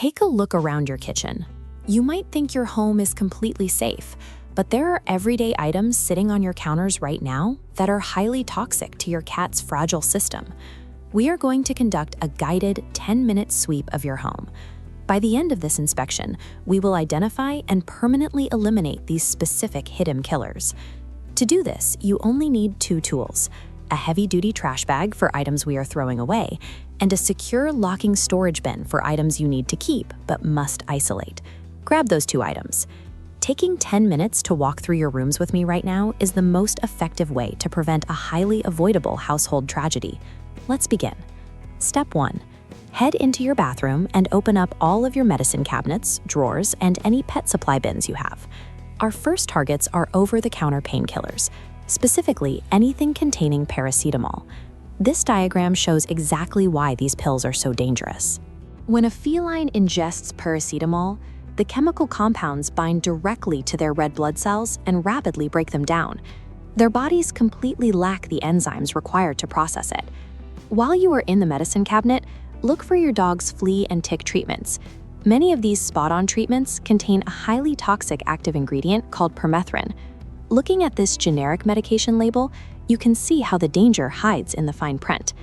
Take a look around your kitchen. You might think your home is completely safe, but there are everyday items sitting on your counters right now that are highly toxic to your cat's fragile system. We are going to conduct a guided 10-minute sweep of your home. By the end of this inspection, we will identify and permanently eliminate these specific hidden killers. To do this, you only need 2 tools: a heavy-duty trash bag for items we are throwing away, and a secure locking storage bin for items you need to keep but must isolate. Grab those 2 items. Taking 10 minutes to walk through your rooms with me right now is the most effective way to prevent a highly avoidable household tragedy. Let's begin. Step 1. Head into your bathroom and open up all of your medicine cabinets, drawers, and any pet supply bins you have. Our first targets are over-the-counter painkillers, specifically anything containing paracetamol. This diagram shows exactly why these pills are so dangerous. When a feline ingests paracetamol, the chemical compounds bind directly to their red blood cells and rapidly break them down. Their bodies completely lack the enzymes required to process it. While you are in the medicine cabinet, look for your dog's flea and tick treatments. Many of these spot-on treatments contain a highly toxic active ingredient called permethrin. Looking at this generic medication label, you can see how the danger hides in the fine print.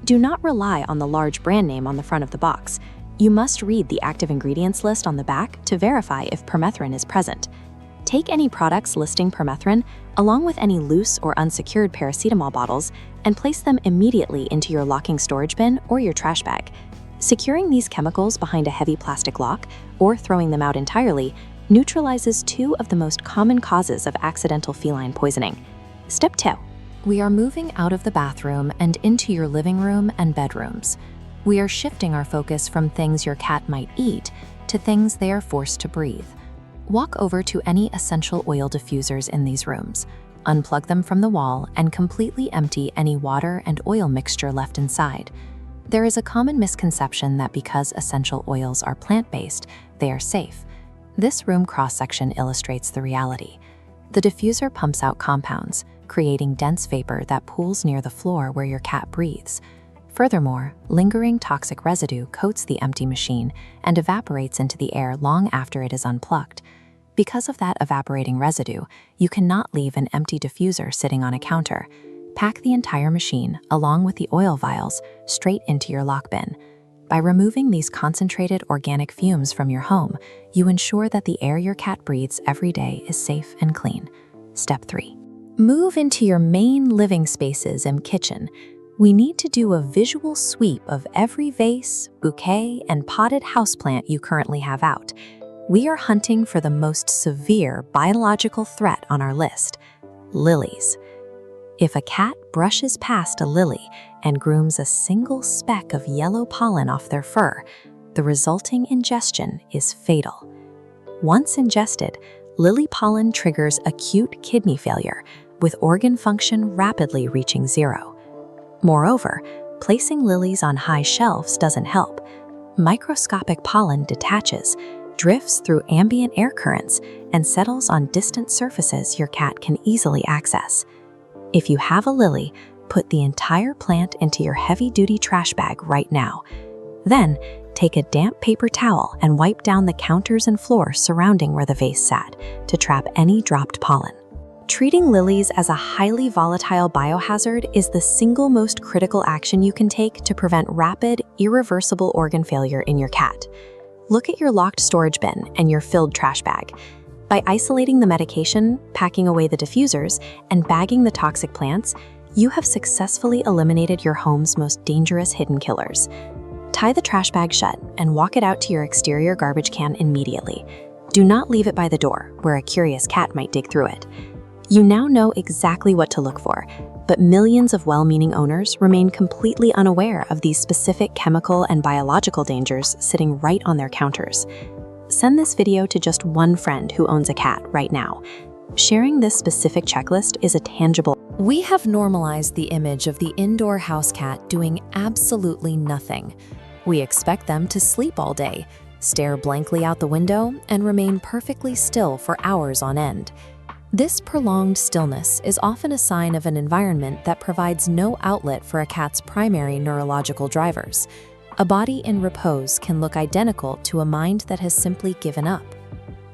Do not rely on the large brand name on the front of the box. You must read the active ingredients list on the back to verify if permethrin is present. Take any products listing permethrin, along with any loose or unsecured paracetamol bottles, and place them immediately into your locking storage bin or your trash bag. Securing these chemicals behind a heavy plastic lock, or throwing them out entirely, neutralizes 2 of the most common causes of accidental feline poisoning. Step 2. We are moving out of the bathroom and into your living room and bedrooms. We are shifting our focus from things your cat might eat to things they are forced to breathe. Walk over to any essential oil diffusers in these rooms, unplug them from the wall, and completely empty any water and oil mixture left inside. There is a common misconception that because essential oils are plant-based, they are safe. This room cross-section illustrates the reality. The diffuser pumps out compounds, creating dense vapor that pools near the floor where your cat breathes. Furthermore, lingering toxic residue coats the empty machine and evaporates into the air long after it is unplugged. Because of that evaporating residue, you cannot leave an empty diffuser sitting on a counter. Pack the entire machine, along with the oil vials, straight into your lock bin. By removing these concentrated organic fumes from your home, you ensure that the air your cat breathes every day is safe and clean. Step 3. Move into your main living spaces and kitchen. We need to do a visual sweep of every vase, bouquet, and potted houseplant you currently have out. We are hunting for the most severe biological threat on our list: lilies. If a cat brushes past a lily and grooms a single speck of yellow pollen off their fur, the resulting ingestion is fatal. Once ingested, lily pollen triggers acute kidney failure, with organ function rapidly reaching 0. Moreover, placing lilies on high shelves doesn't help. Microscopic pollen detaches, drifts through ambient air currents, and settles on distant surfaces your cat can easily access. If you have a lily, put the entire plant into your heavy-duty trash bag right now. Then, take a damp paper towel and wipe down the counters and floor surrounding where the vase sat to trap any dropped pollen. Treating lilies as a highly volatile biohazard is the single most critical action you can take to prevent rapid, irreversible organ failure in your cat. Look at your locked storage bin and your filled trash bag. By isolating the medication, packing away the diffusers, and bagging the toxic plants, you have successfully eliminated your home's most dangerous hidden killers. Tie the trash bag shut and walk it out to your exterior garbage can immediately. Do not leave it by the door, where a curious cat might dig through it. You now know exactly what to look for, but millions of well-meaning owners remain completely unaware of these specific chemical and biological dangers sitting right on their counters. Send this video to just one friend who owns a cat right now. Sharing this specific checklist is a tangible. We have normalized the image of the indoor house cat doing absolutely nothing. We expect them to sleep all day, stare blankly out the window, and remain perfectly still for hours on end. This prolonged stillness is often a sign of an environment that provides no outlet for a cat's primary neurological drivers. A body in repose can look identical to a mind that has simply given up.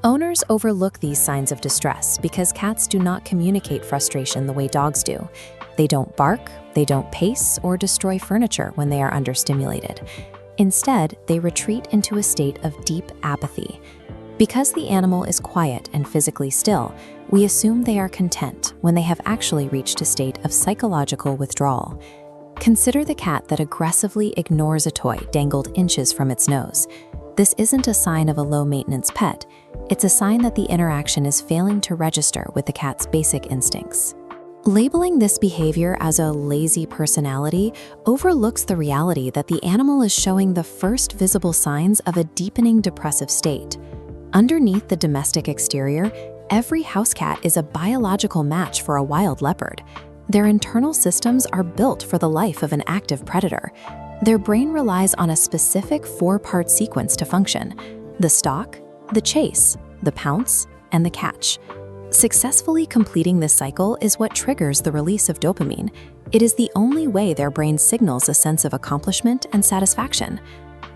Owners overlook these signs of distress because cats do not communicate frustration the way dogs do. They don't bark, they don't pace, or destroy furniture when they are understimulated. Instead, they retreat into a state of deep apathy. Because the animal is quiet and physically still, we assume they are content when they have actually reached a state of psychological withdrawal. Consider the cat that aggressively ignores a toy dangled inches from its nose. This isn't a sign of a low-maintenance pet. It's a sign that the interaction is failing to register with the cat's basic instincts. Labeling this behavior as a lazy personality overlooks the reality that the animal is showing the first visible signs of a deepening depressive state. Underneath the domestic exterior, every house cat is a biological match for a wild leopard. Their internal systems are built for the life of an active predator. Their brain relies on a specific 4-part sequence to function: the stalk, the chase, the pounce, and the catch. Successfully completing this cycle is what triggers the release of dopamine. It is the only way their brain signals a sense of accomplishment and satisfaction.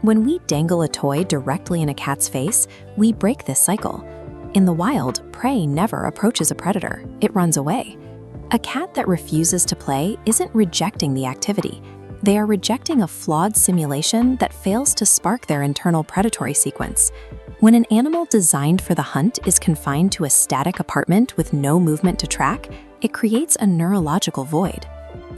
When we dangle a toy directly in a cat's face, we break this cycle. In the wild, prey never approaches a predator, it runs away. A cat that refuses to play isn't rejecting the activity. They are rejecting a flawed simulation that fails to spark their internal predatory sequence. When an animal designed for the hunt is confined to a static apartment with no movement to track, it creates a neurological void.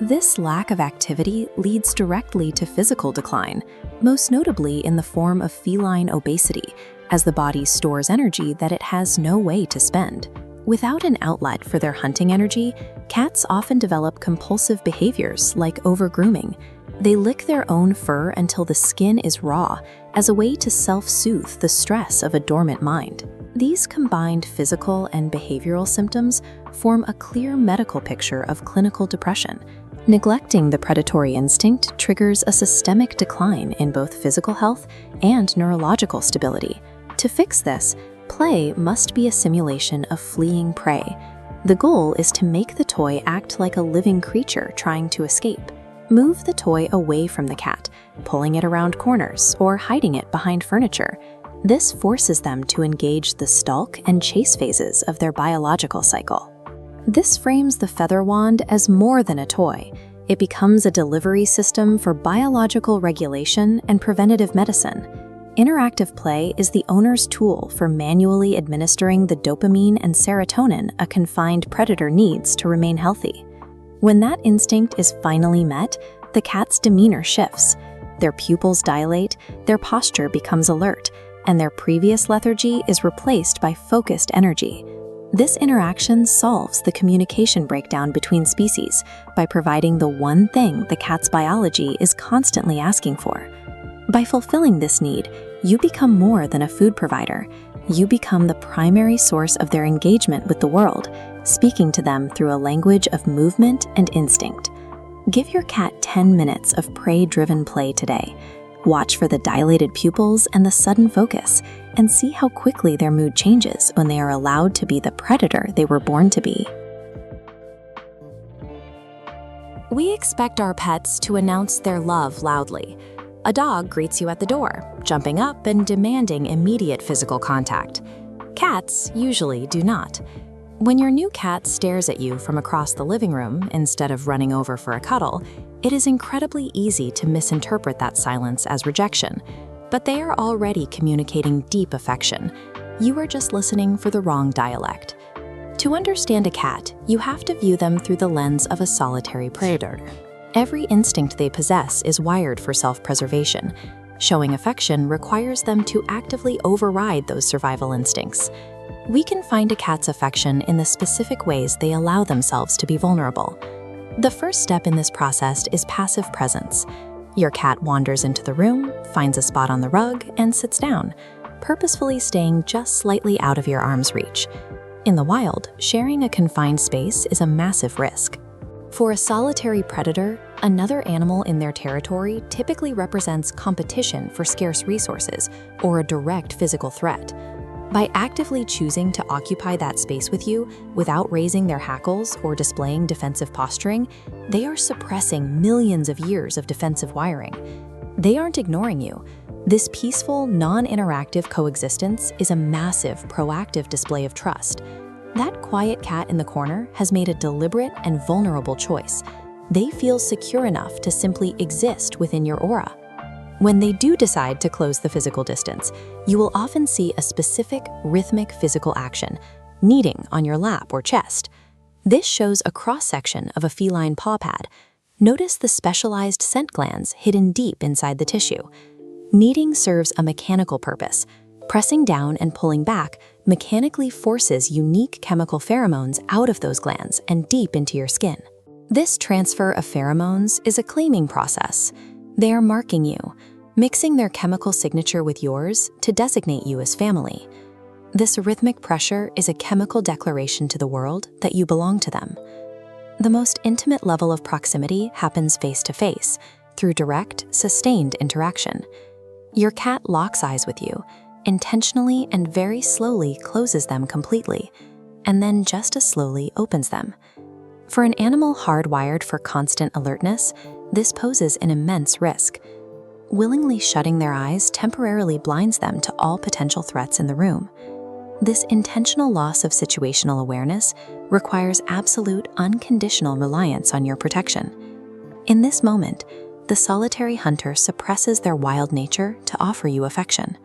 This lack of activity leads directly to physical decline, most notably in the form of feline obesity, as the body stores energy that it has no way to spend. Without an outlet for their hunting energy, cats often develop compulsive behaviors like over-grooming. They lick their own fur until the skin is raw, as a way to self-soothe the stress of a dormant mind. These combined physical and behavioral symptoms form a clear medical picture of clinical depression. Neglecting the predatory instinct triggers a systemic decline in both physical health and neurological stability. To fix this, play must be a simulation of fleeing prey. The goal is to make the toy act like a living creature trying to escape. Move the toy away from the cat, pulling it around corners or hiding it behind furniture. This forces them to engage the stalk and chase phases of their biological cycle. This frames the feather wand as more than a toy. It becomes a delivery system for biological regulation and preventative medicine. Interactive play is the owner's tool for manually administering the dopamine and serotonin a confined predator needs to remain healthy. When that instinct is finally met, the cat's demeanor shifts. Their pupils dilate, their posture becomes alert, and their previous lethargy is replaced by focused energy. This interaction solves the communication breakdown between species by providing the one thing the cat's biology is constantly asking for. By fulfilling this need, you become more than a food provider. You become the primary source of their engagement with the world, speaking to them through a language of movement and instinct. Give your cat 10 minutes of prey-driven play today. Watch for the dilated pupils and the sudden focus, and see how quickly their mood changes when they are allowed to be the predator they were born to be. We expect our pets to announce their love loudly. A dog greets you at the door, jumping up and demanding immediate physical contact. Cats usually do not. When your new cat stares at you from across the living room instead of running over for a cuddle, it is incredibly easy to misinterpret that silence as rejection. But they are already communicating deep affection. You are just listening for the wrong dialect. To understand a cat, you have to view them through the lens of a solitary predator. Every instinct they possess is wired for self-preservation. Showing affection requires them to actively override those survival instincts. We can find a cat's affection in the specific ways they allow themselves to be vulnerable. The first step in this process is passive presence. Your cat wanders into the room, finds a spot on the rug, and sits down, purposefully staying just slightly out of your arm's reach. In the wild, sharing a confined space is a massive risk. For a solitary predator, another animal in their territory typically represents competition for scarce resources or a direct physical threat. By actively choosing to occupy that space with you without raising their hackles or displaying defensive posturing, they are suppressing millions of years of defensive wiring. They aren't ignoring you. This peaceful, non-interactive coexistence is a massive, proactive display of trust. That quiet cat in the corner has made a deliberate and vulnerable choice. They feel secure enough to simply exist within your aura. When they do decide to close the physical distance, you will often see a specific, rhythmic physical action, kneading on your lap or chest. This shows a cross-section of a feline paw pad. Notice the specialized scent glands hidden deep inside the tissue. Kneading serves a mechanical purpose. Pressing down and pulling back mechanically forces unique chemical pheromones out of those glands and deep into your skin. This transfer of pheromones is a claiming process. They are marking you, mixing their chemical signature with yours to designate you as family. This rhythmic pressure is a chemical declaration to the world that you belong to them. The most intimate level of proximity happens face-to-face, through direct, sustained interaction. Your cat locks eyes with you, intentionally and very slowly closes them completely, and then just as slowly opens them. For an animal hardwired for constant alertness, this poses an immense risk. Willingly shutting their eyes temporarily blinds them to all potential threats in the room. This intentional loss of situational awareness requires absolute, unconditional reliance on your protection. In this moment, the solitary hunter suppresses their wild nature to offer you affection.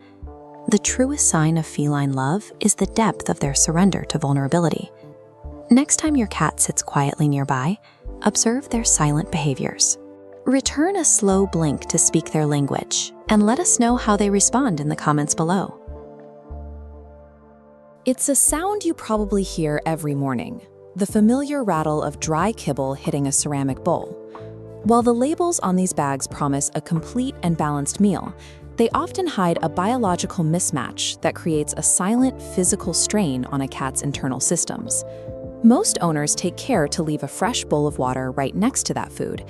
The truest sign of feline love is the depth of their surrender to vulnerability. Next time your cat sits quietly nearby, observe their silent behaviors. Return a slow blink to speak their language, and let us know how they respond in the comments below. It's a sound you probably hear every morning, the familiar rattle of dry kibble hitting a ceramic bowl. While the labels on these bags promise a complete and balanced meal, they often hide a biological mismatch that creates a silent physical strain on a cat's internal systems. Most owners take care to leave a fresh bowl of water right next to that food.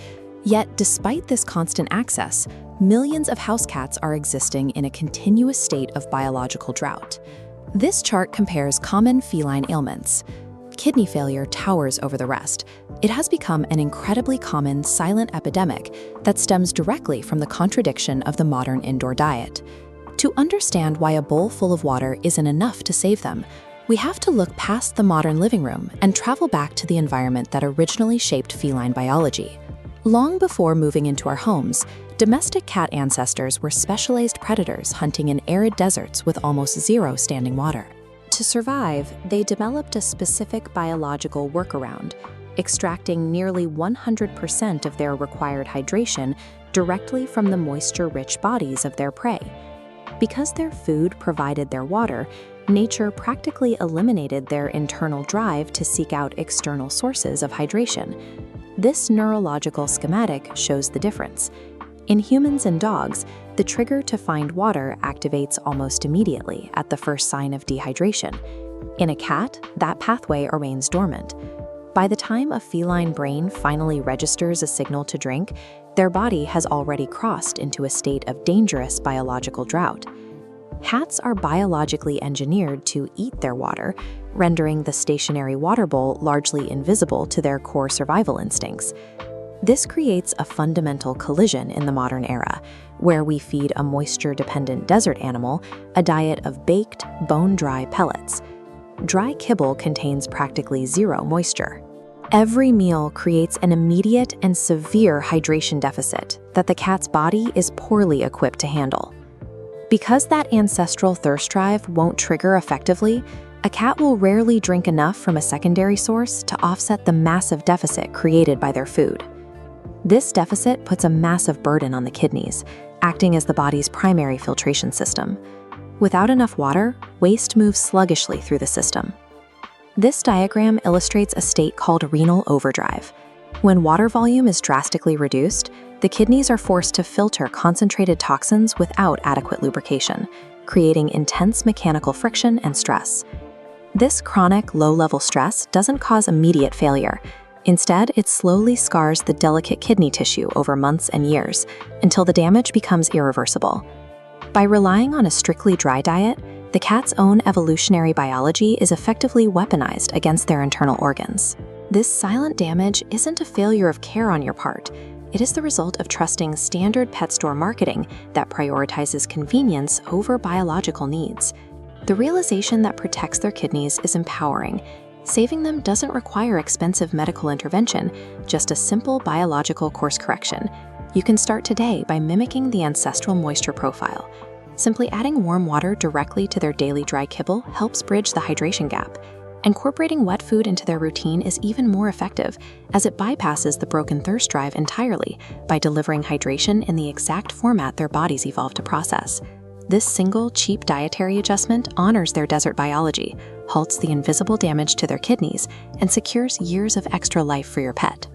Yet, despite this constant access, millions of house cats are existing in a continuous state of biological drought. This chart compares common feline ailments. Kidney failure towers over the rest. It has become an incredibly common silent epidemic that stems directly from the contradiction of the modern indoor diet. To understand why a bowl full of water isn't enough to save them, we have to look past the modern living room and travel back to the environment that originally shaped feline biology. Long before moving into our homes, domestic cat ancestors were specialized predators hunting in arid deserts with almost zero standing water. To survive, they developed a specific biological workaround, extracting nearly 100% of their required hydration directly from the moisture-rich bodies of their prey. Because their food provided their water, nature practically eliminated their internal drive to seek out external sources of hydration. This neurological schematic shows the difference. In humans and dogs, the trigger to find water activates almost immediately at the first sign of dehydration. In a cat, that pathway remains dormant. By the time a feline brain finally registers a signal to drink, their body has already crossed into a state of dangerous biological drought. Cats are biologically engineered to eat their water, rendering the stationary water bowl largely invisible to their core survival instincts. This creates a fundamental collision in the modern era, where we feed a moisture-dependent desert animal a diet of baked, bone-dry pellets. Dry kibble contains practically zero moisture. Every meal creates an immediate and severe hydration deficit that the cat's body is poorly equipped to handle. Because that ancestral thirst drive won't trigger effectively, a cat will rarely drink enough from a secondary source to offset the massive deficit created by their food. This deficit puts a massive burden on the kidneys, acting as the body's primary filtration system. Without enough water, waste moves sluggishly through the system. This diagram illustrates a state called renal overdrive. When water volume is drastically reduced, the kidneys are forced to filter concentrated toxins without adequate lubrication, creating intense mechanical friction and stress. This chronic, low-level stress doesn't cause immediate failure. Instead, it slowly scars the delicate kidney tissue over months and years, until the damage becomes irreversible. By relying on a strictly dry diet, the cat's own evolutionary biology is effectively weaponized against their internal organs. This silent damage isn't a failure of care on your part. It is the result of trusting standard pet store marketing that prioritizes convenience over biological needs. The realization that protects their kidneys is empowering. Saving them doesn't require expensive medical intervention, just a simple biological course correction. You can start today by mimicking the ancestral moisture profile. Simply adding warm water directly to their daily dry kibble helps bridge the hydration gap. Incorporating wet food into their routine is even more effective, as it bypasses the broken thirst drive entirely by delivering hydration in the exact format their bodies evolved to process. This single, cheap dietary adjustment honors their desert biology, halts the invisible damage to their kidneys, and secures years of extra life for your pet.